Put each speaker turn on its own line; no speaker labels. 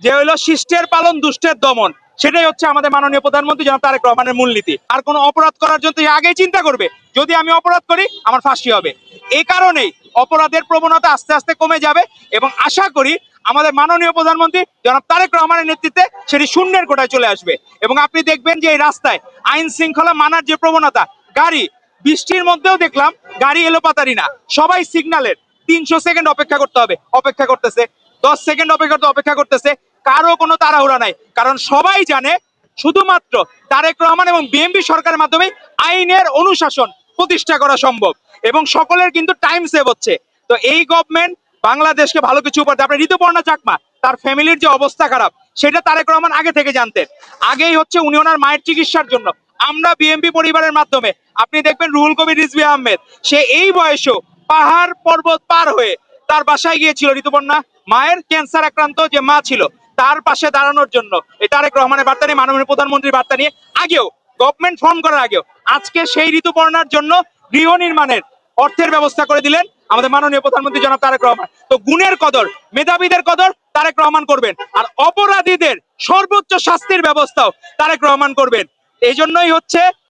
যে হলো শিষ্টের পালন দুষ্টের দমন। সেটাই হচ্ছে আমাদের মাননীয় প্রধানমন্ত্রী জনাব তারেক রহমানের মূলনীতি। আর কোনো অপরাধ করার জন্য সে আগেই চিন্তা করবে, যদি আমি অপরাধ করি আমার ফাঁসি হবে। এই কারণেই অপরাধের প্রবণতা আস্তে আস্তে কমে যাবে এবং আশা করি আমাদের মাননীয় প্রধানমন্ত্রী জনাব তারেক রহমানের নেতৃত্বে সেটি শূন্যের কোটায় চলে আসবে। এবং আপনি দেখবেন যে এই রাস্তায় আইন শৃঙ্খলা মানার যে প্রবণতা, গাড়ি বৃষ্টির মধ্যেও দেখলাম গাড়ি এলোপাতারি না, সবাই সিগন্যালের 300 সেকেন্ড অপেক্ষা করতে হবে, অপেক্ষা করতেছে, 10 সেকেন্ড অপেক্ষা করতেছে, কারো কোনো তাড়াহুড়া নাই। কারণ সবাই জানে শুধুমাত্র তারেক রহমান এবং বিএনপি সরকারের মাধ্যমে আইনের অনুশাসন প্রতিষ্ঠা করা সম্ভব এবং সকলের কিন্তু টাইম সেভ হচ্ছে। তো এই গভর্নমেন্ট বাংলাদেশকে ভালো কিছু উপহার দেয়। আপনার ঋতুপর্ণা চাকমা, তার ফ্যামিলির যে অবস্থা খারাপ সেটা তারেক রহমান আগে থেকে জানতেন। আগেই হচ্ছে উনি ওনার মায়ের চিকিৎসার জন্য আমরা বিএনপি পরিবারের মাধ্যমে, আপনি দেখবেন রুহুল কবির রিজভী আহমেদ, সে এই বয়সেও পাহাড় পর্বত পার হয়ে তার বাসায় গিয়েছিল ঋতুপর্ণা, মায়ের ক্যান্সার আক্রান্ত যে মা ছিল তার পাশে দাঁড়ানোর জন্য। এই তারেক রহমানের বার্তা নিয়ে, মাননীয় প্রধানমন্ত্রীর বার্তা নিয়ে, আগেও গভর্নমেন্ট ফর্ম করার আগেও আজকে সেই ঋতুপর্ণার জন্য গৃহ নির্মাণের অর্থের ব্যবস্থা করে দিলেন আমাদের মাননীয় প্রধানমন্ত্রী জনাব তারেক রহমান। তো গুণের কদর, মেধাবীদের কদর তারেক রহমান করবেন, আর অপরাধীদের সর্বোচ্চ শাস্তির ব্যবস্থাও তারেক রহমান করবেন। এই জন্যই হচ্ছে